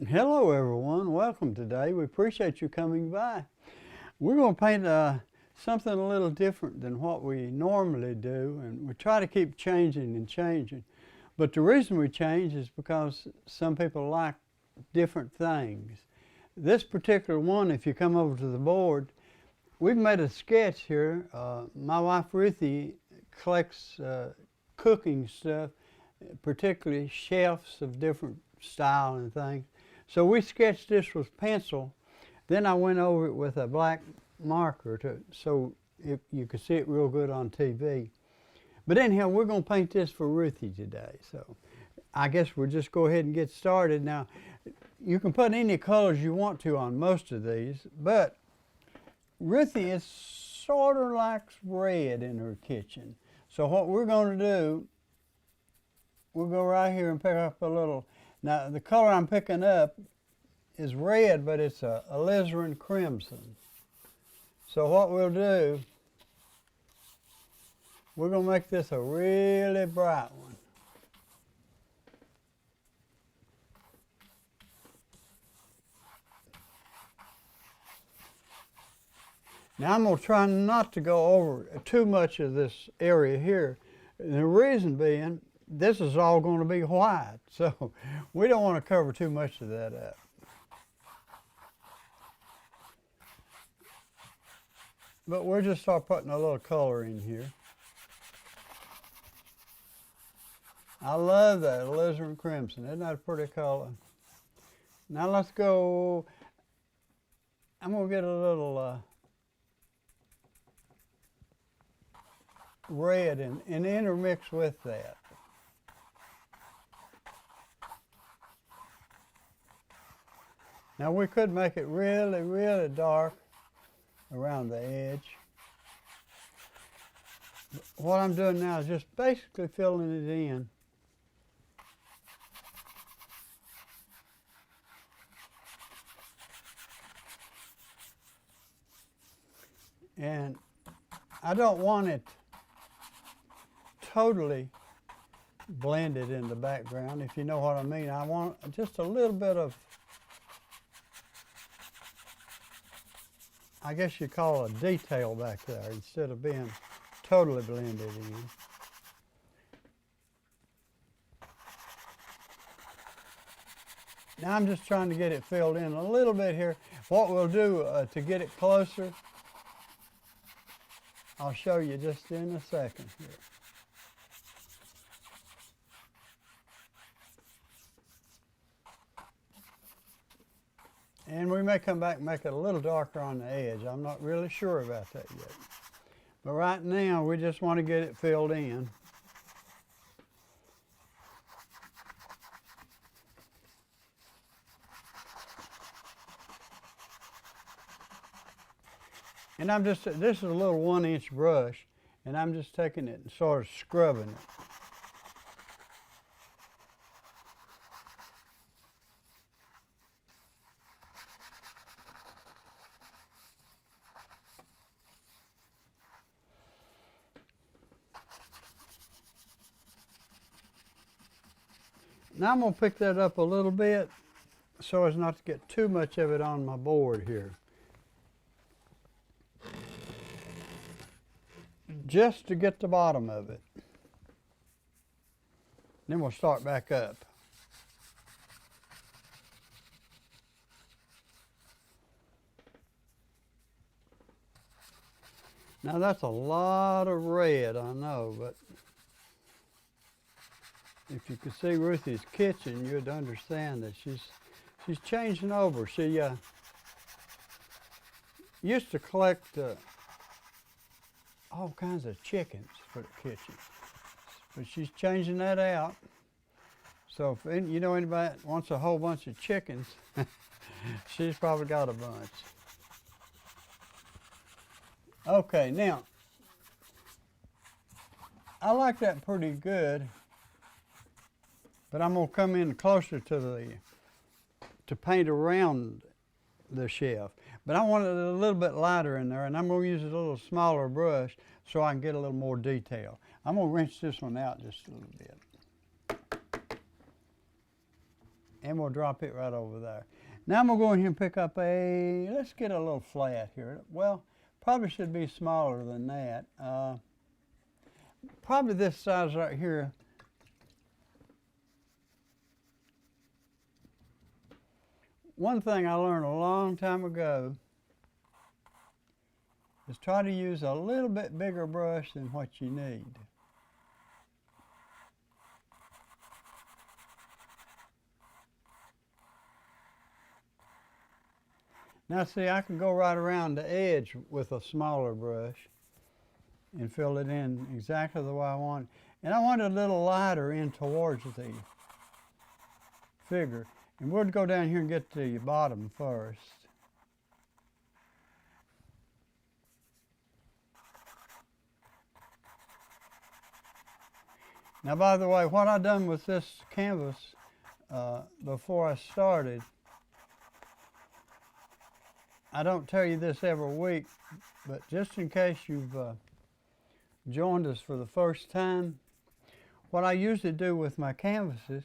Hello everyone, welcome today. We appreciate you coming by. We're going to paint something a little different than what we normally do, and we try to keep changing and changing. But the reason we change is because some people like different things. This particular one, if you come over to the board, we've made a sketch here. My wife Ruthie collects cooking stuff, particularly chefs of different style and things. So we sketched this with pencil. Then I went over it with a black marker so you could see it real good on TV. But anyhow, we're going to paint this for Ruthie today. So I guess we'll just go ahead and get started. Now, you can put any colors you want to on most of these, but Ruthie is sort of likes red in her kitchen. So what we're going to do, we'll go right here and pick up a little. Now, the color I'm picking up is red, but it's a alizarin crimson. So what we'll do, we're going to make this a really bright one. Now, I'm going to try not to go over too much of this area here. And the reason being, this is all going to be white, so we don't want to cover too much of that up. But we'll just start putting a little color in here. I love that alizarin crimson. Isn't that a pretty color? Now let's go, I'm going to get a little red and intermix with that. Now we could make it really, really dark around the edge. What I'm doing now is just basically filling it in. And I don't want it totally blended in the background, if you know what I mean. I want just a little bit of, I guess you call it a detail back there instead of being totally blended in. Now I'm just trying to get it filled in a little bit here. What we'll do to get it closer, I'll show you just in a second here. And we may come back and make it a little darker on the edge. I'm not really sure about that yet. But right now, we just want to get it filled in. And this is a little 1-inch brush, and I'm just taking it and sort of scrubbing it. Now I'm going to pick that up a little bit so as not to get too much of it on my board here. Just to get the bottom of it. Then we'll start back up. Now that's a lot of red, I know, but if you could see Ruthie's kitchen, you'd understand that she's changing over. She used to collect all kinds of chickens for the kitchen, but she's changing that out. So if you know anybody that wants a whole bunch of chickens, she's probably got a bunch. Okay, now I like that pretty good. But I'm going to come in closer to paint around the shelf. But I want it a little bit lighter in there, and I'm going to use a little smaller brush so I can get a little more detail. I'm going to rinse this one out just a little bit. and we'll drop it right over there. Now I'm going to go in here and pick up let's get a little flat here. Well, probably should be smaller than that. Probably this size right here. One thing I learned a long time ago is try to use a little bit bigger brush than what you need. Now see, I can go right around the edge with a smaller brush and fill it in exactly the way I want. And I want it a little lighter in towards the figure. And we'll go down here and get to the bottom first. Now, by the way, what I done with this canvas before I started, I don't tell you this every week, but just in case you've joined us for the first time, what I usually do with my canvases,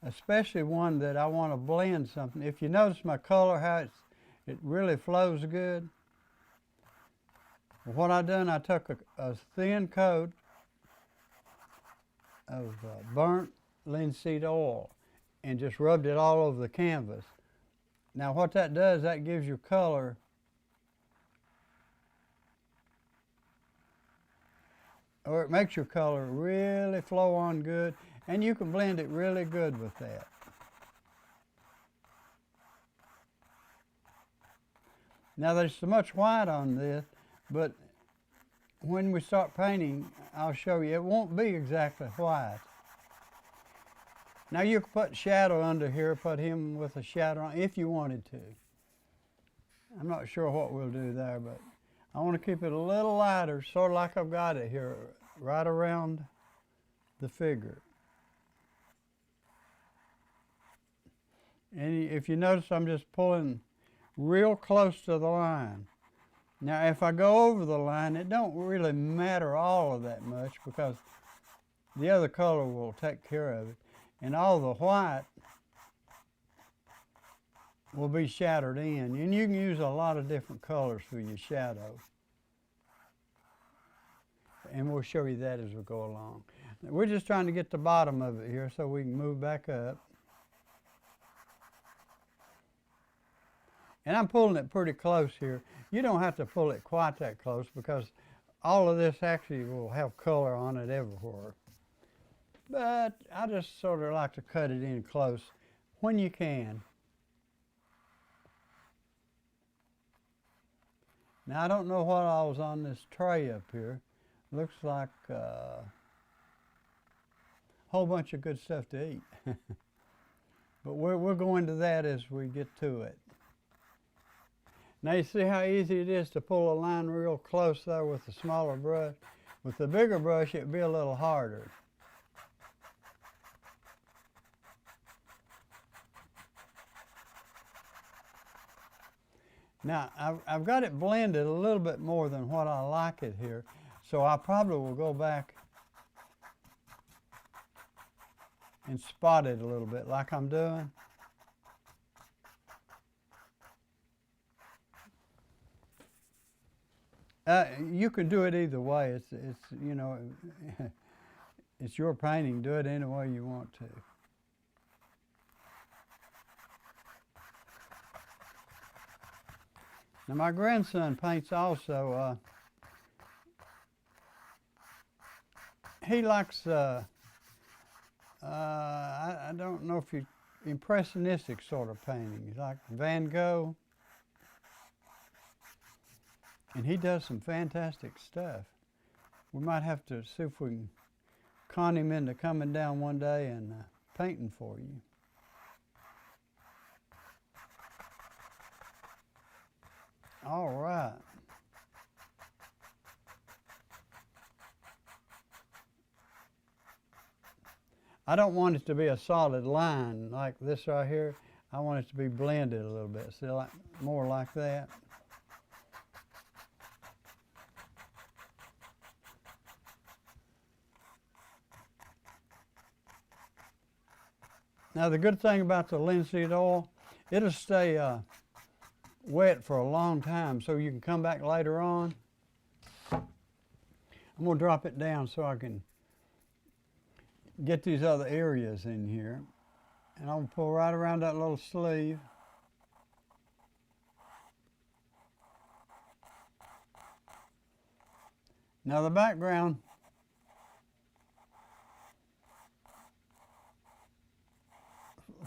especially one that I want to blend something, if you notice my color, how it really flows good. What I done, I took a thin coat of burnt linseed oil and just rubbed it all over the canvas. Now what that does, that gives you color or it makes your color really flow on good, and you can blend it really good with that. Now there's so much white on this, but when we start painting, I'll show you, it won't be exactly white. Now you can put shadow under here, put him with a shadow on if you wanted to. I'm not sure what we'll do there, but I want to keep it a little lighter, sort of like I've got it here, right around the figure. And if you notice, I'm just pulling real close to the line. Now if I go over the line, it don't really matter all of that much because the other color will take care of it. And all the white will be shadowed in. And you can use a lot of different colors for your shadow. And we'll show you that as we go along. We're just trying to get the bottom of it here so we can move back up. And I'm pulling it pretty close here. You don't have to pull it quite that close because all of this actually will have color on it everywhere. But I just sort of like to cut it in close when you can. Now I don't know what all's on this tray up here. Looks like a whole bunch of good stuff to eat. But we'll go into that as we get to it. Now you see how easy it is to pull a line real close there with the smaller brush. With the bigger brush, it'd be a little harder. Now, I've got it blended a little bit more than what I like it here, so I probably will go back and spot it a little bit like I'm doing. You can do it either way. It's you know, it's your painting. Do it any way you want to. Now my grandson paints also. He likes, I don't know if you, impressionistic sort of painting. He likes Van Gogh. And he does some fantastic stuff. We might have to see if we can con him into coming down one day and painting for you. All right. I don't want it to be a solid line like this right here. I want it to be blended a little bit, see, like more like that. Now the good thing about the linseed oil, it'll stay wet for a long time, so you can come back later on. I'm going to drop it down so I can get these other areas in here. And I'm going to pull right around that little sleeve. Now the background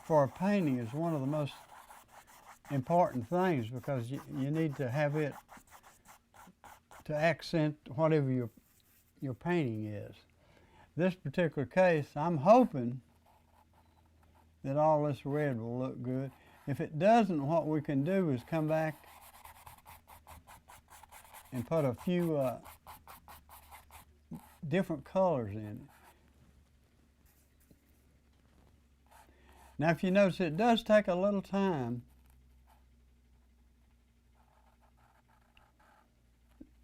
for a painting is one of the most important things, because you need to have it to accent whatever your painting is. This particular case, I'm hoping that all this red will look good. If it doesn't, what we can do is come back and put a few different colors in it. Now if you notice, it does take a little time.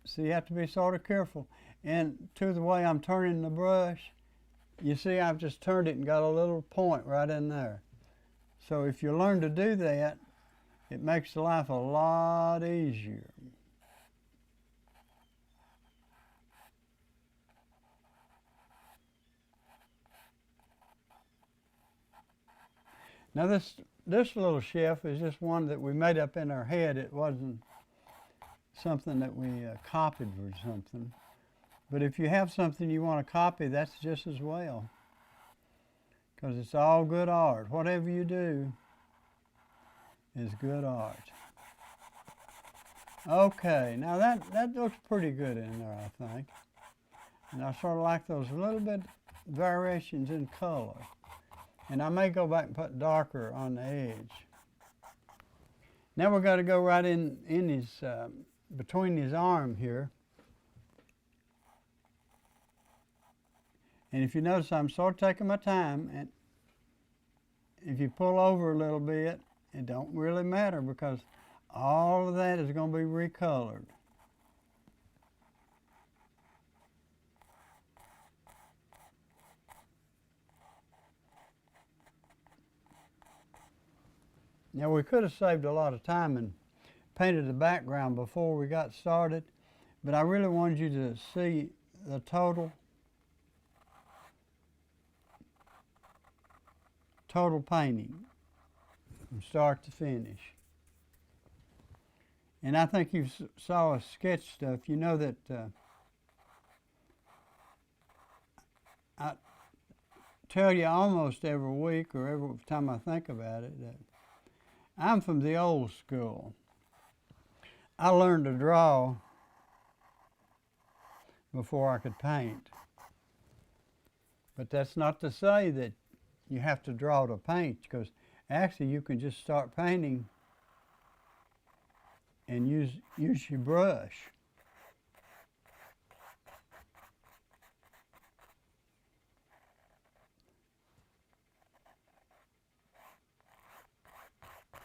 So you have to be sort of careful. And to the way I'm turning the brush, you see I've just turned it and got a little point right in there. So if you learn to do that, it makes life a lot easier. Now this little chef is just one that we made up in our head. It wasn't something that we copied or something. But if you have something you want to copy, that's just as well, because it's all good art. Whatever you do is good art. Okay, now that looks pretty good in there, I think. And I sort of like those little bit variations in color. And I may go back and put darker on the edge. Now we're going to go right in his, between his arm here. And if you notice, I'm sort of taking my time, and if you pull over a little bit, it don't really matter, because all of that is going to be recolored. Now we could have saved a lot of time and painted the background before we got started, but I really wanted you to see the total painting from start to finish. And I think you saw us sketch stuff. You know that I tell you almost every week or every time I think about it that I'm from the old school. I learned to draw before I could paint. But that's not to say that you have to draw to paint, because actually you can just start painting and use your brush.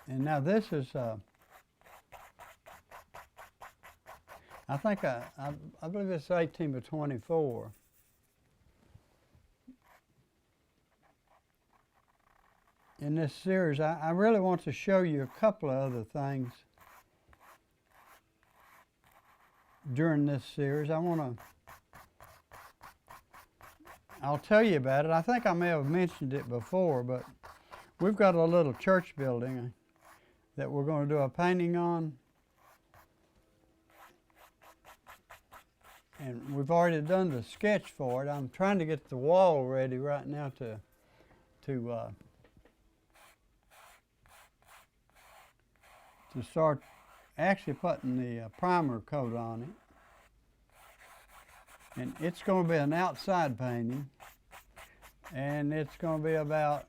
And now this is, I think I believe it's 18 by 24. In this series, I really want to show you a couple of other things during this series. I'll tell you about it. I think I may have mentioned it before, but we've got a little church building that we're going to do a painting on. And we've already done the sketch for it. I'm trying to get the wall ready right now to start actually putting the primer coat on it. And it's going to be an outside painting, and it's going to be about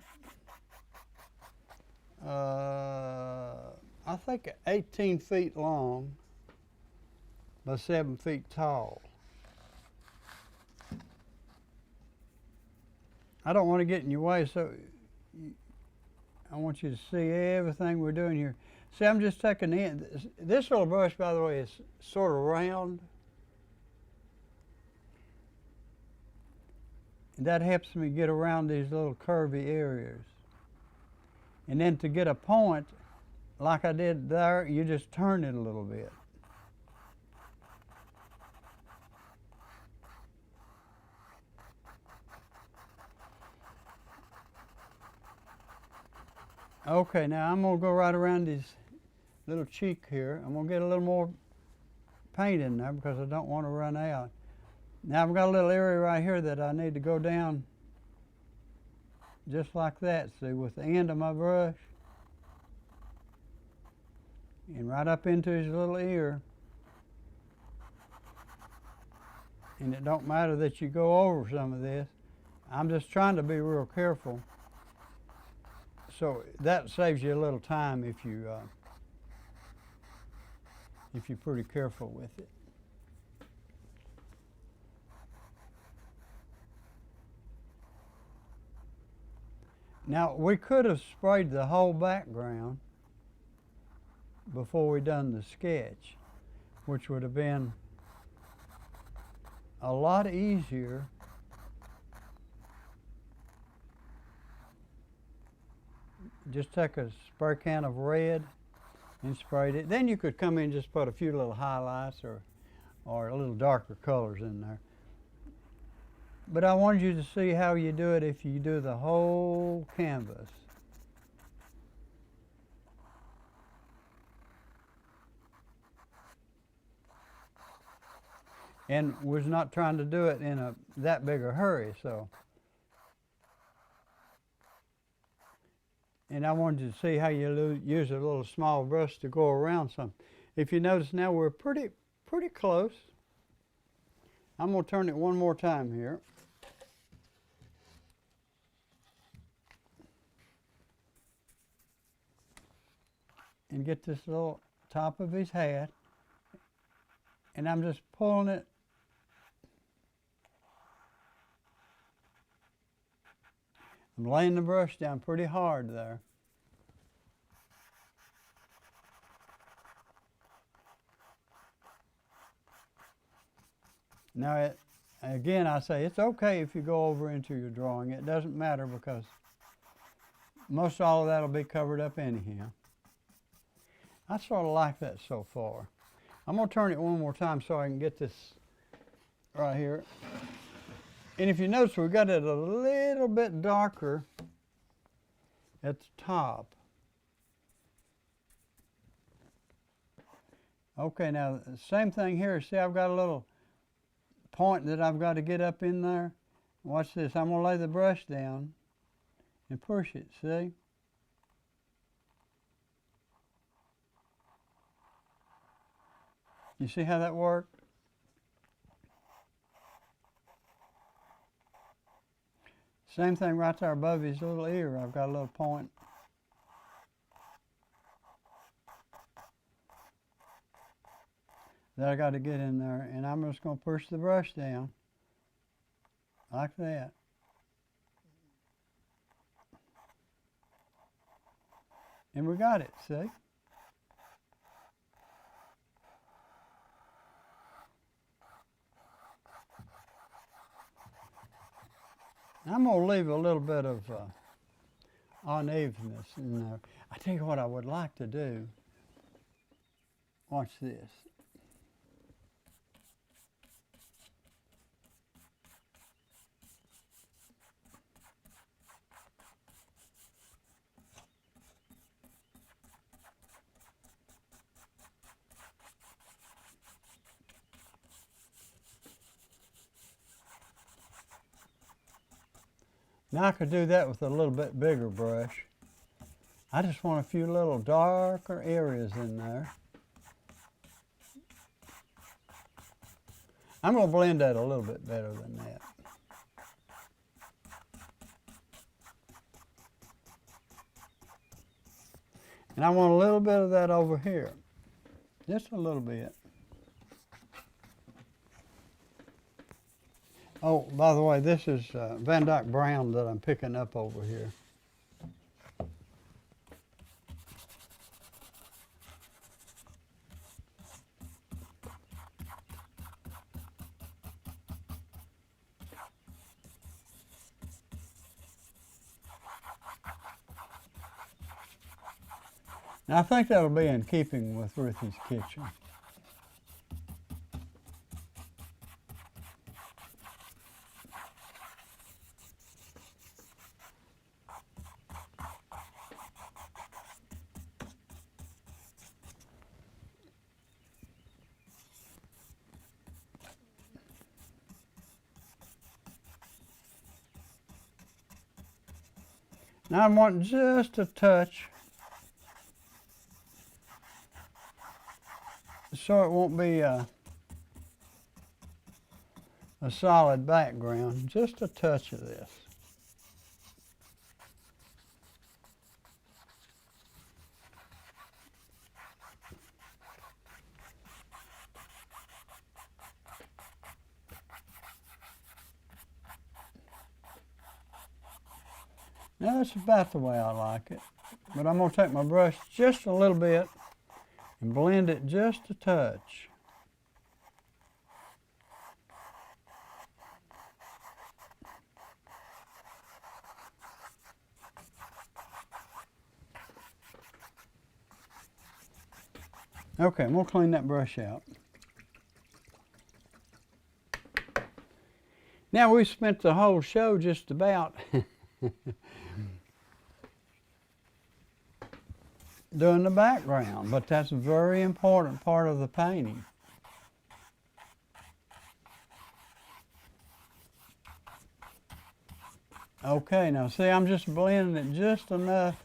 I think 18 feet long by 7 feet tall. I don't want to get in your way, so I want you to see everything we're doing here. See, I'm just taking in. This little brush, by the way, is sort of round. And that helps me get around these little curvy areas. And then to get a point, like I did there, you just turn it a little bit. Okay, now I'm gonna go right around his little cheek here. I'm gonna get a little more paint in there because I don't want to run out. Now I've got a little area right here that I need to go down just like that, see, with the end of my brush. And right up into his little ear. And it don't matter that you go over some of this. I'm just trying to be real careful. So that saves you a little time if you're pretty careful with it. Now we could have sprayed the whole background before we done the sketch, which would have been a lot easier. Just take a spray can of red and sprayed it. Then you could come in and just put a few little highlights or a little darker colors in there. But I wanted you to see how you do it if you do the whole canvas. And was not trying to do it in that big a hurry, so. And I wanted you to see how you use a little small brush to go around some. If you notice now we're pretty close. I'm going to turn it one more time here. And get this little top of his hat. And I'm just pulling it I'm laying the brush down pretty hard there. Now, again, I say it's okay if you go over into your drawing. It doesn't matter because most all of that will be covered up anyhow. I sort of like that so far. I'm going to turn it one more time so I can get this right here. And if you notice, we got it a little bit darker at the top. Okay, now same thing here. See, I've got a little point that I've got to get up in there. Watch this. I'm going to lay the brush down and push it, see? You see how that worked? Same thing right there above his little ear. I've got a little point. That I got to get in there, and I'm just going to push the brush down like that. And we got it, see? I'm going to leave a little bit of unevenness in there. I tell you what I would like to do. Watch this. Now I could do that with a little bit bigger brush. I just want a few little darker areas in there. I'm going to blend that a little bit better than that. And I want a little bit of that over here. Just a little bit. Oh, by the way, this is Van Dyke Brown that I'm picking up over here. And I think that'll be in keeping with Ruthie's kitchen. Now I want just a touch so it won't be a solid background, just a touch of this. Now that's about the way I like it, but I'm going to take my brush just a little bit and blend it just a touch. Okay, I'm going to clean that brush out. Now we spent the whole show just about doing the background, but that's a very important part of the painting. Okay, now see, I'm just blending it just enough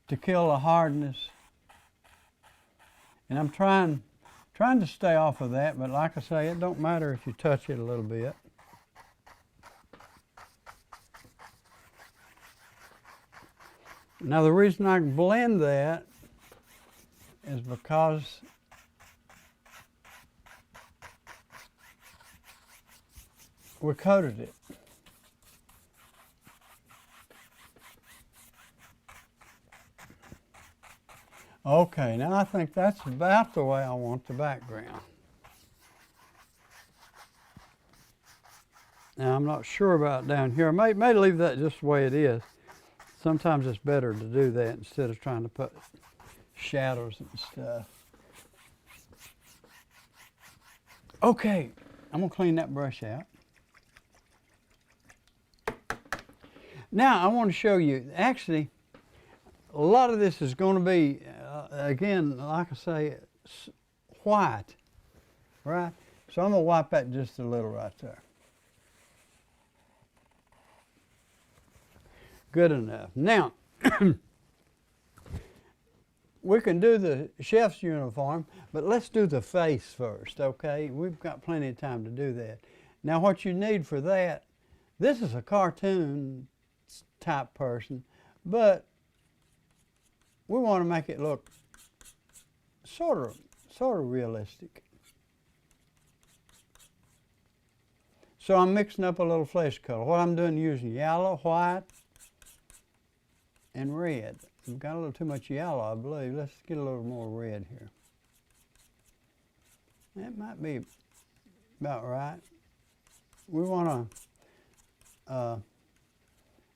to kill the hardness. And I'm trying to stay off of that, but like I say, it don't matter if you touch it a little bit. Now the reason I can blend that is because we coated it. Okay, now I think that's about the way I want the background. Now I'm not sure about down here. I may leave that just the way it is. Sometimes it's better to do that instead of trying to put shadows and stuff. Okay, I'm gonna clean that brush out. Now I want to show you, actually, a lot of this is going to be, again, like I say, white, right? So I'm gonna wipe that just a little right there. Good enough. Now, we can do the chef's uniform, but let's do the face first, okay? We've got plenty of time to do that. Now, what you need for that, this is a cartoon type person, but we want to make it look sort of realistic. So I'm mixing up a little flesh color. What I'm doing is using yellow, white, and red. We've got a little too much yellow, I believe. Let's get a little more red here. That might be about right. We want a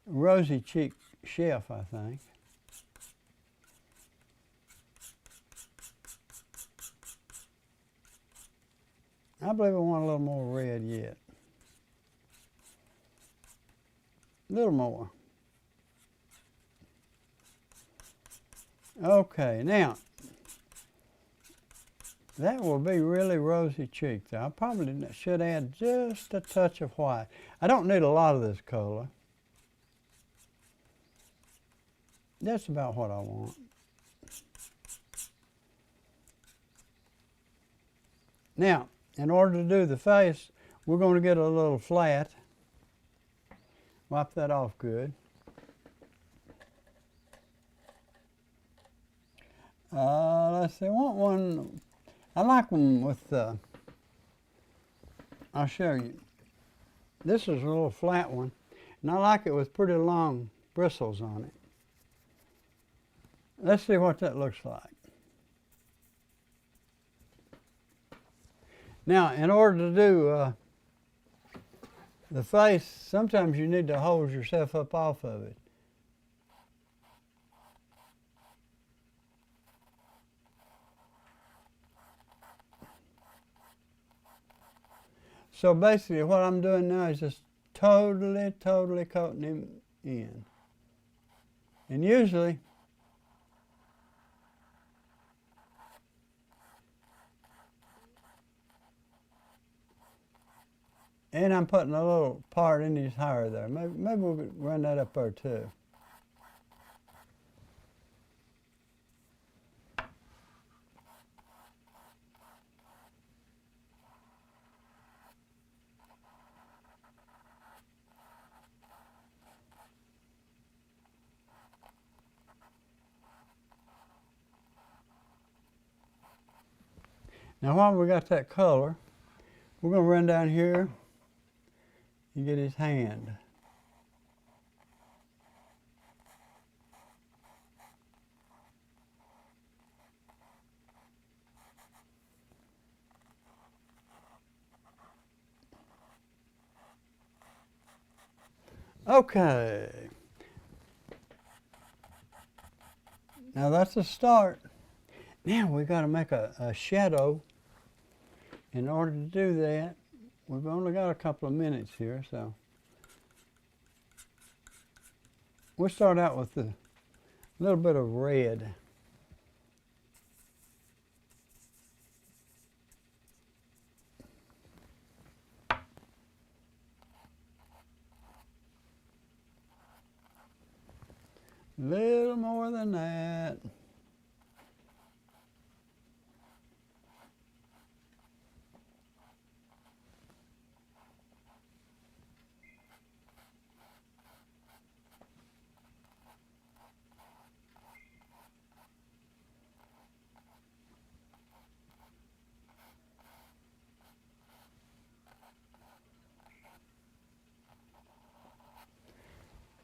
rosy cheeked chef, I think. I believe I want a little more red yet. A little more. Okay, now, that will be really rosy cheeked. I probably should add just a touch of white. I don't need a lot of this color. That's about what I want. Now, in order to do the face, we're going to get a little flat. Wipe that off good. Let's see, I want one, I like one with, I'll show you. This is a little flat one, and I like it with pretty long bristles on it. Let's see what that looks like. Now, in order to do the face, sometimes you need to hose yourself up off of it. So basically what I'm doing now is just totally coating him in. And usually and I'm putting a little part in his hair there. Maybe we'll run that up there too. Now while we got that color, we're going to run down here and get his hand. Okay. Now that's a start. Now we got to make a shadow. In order to do that, we've only got a couple of minutes here, so we'll start out with a little bit of red. Little more than that.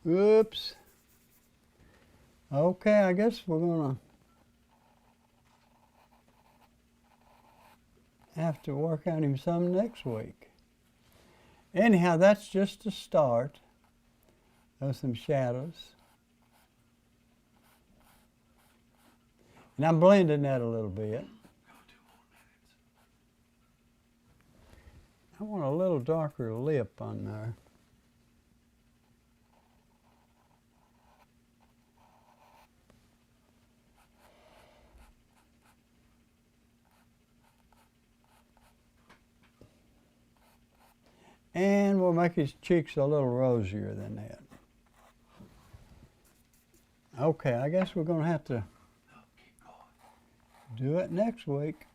Oops. Okay, I guess we're gonna have to work on him some next week. Anyhow, that's just the start of some shadows. And I'm blending that a little bit. I want a little darker lip on there. And we'll make his cheeks a little rosier than that. Okay, I guess we're going to have to do it next week.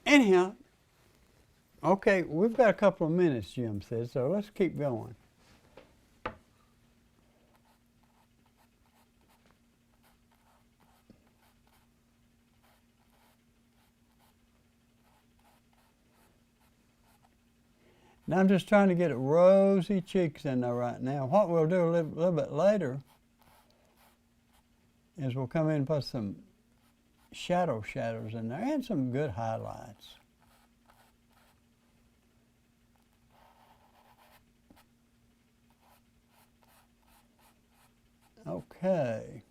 Anyhow, okay, we've got a couple of minutes, Jim says, so let's keep going. Now I'm just trying to get rosy cheeks in there right now. What we'll do a little bit later is we'll come in and put some shadows in there and some good highlights. Okay.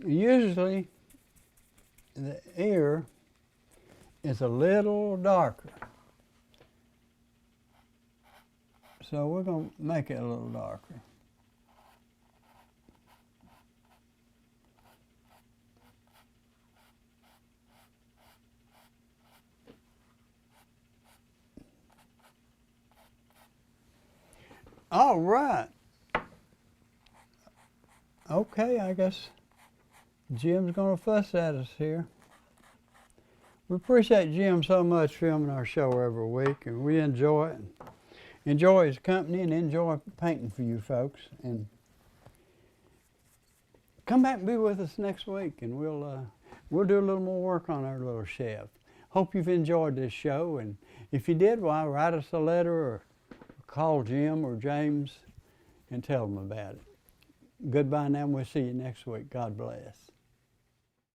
Usually the ear is a little darker. So we're going to make it a little darker. All right. Okay, I guess Jim's going to fuss at us here. We appreciate Jim so much filming our show every week, and we enjoy it. Enjoy his company and enjoy painting for you folks. And come back and be with us next week, and we'll do a little more work on our little chef. Hope you've enjoyed this show, and if you did, why write us a letter or call Jim or James and tell them about it. Goodbye now, and we'll see you next week. God bless.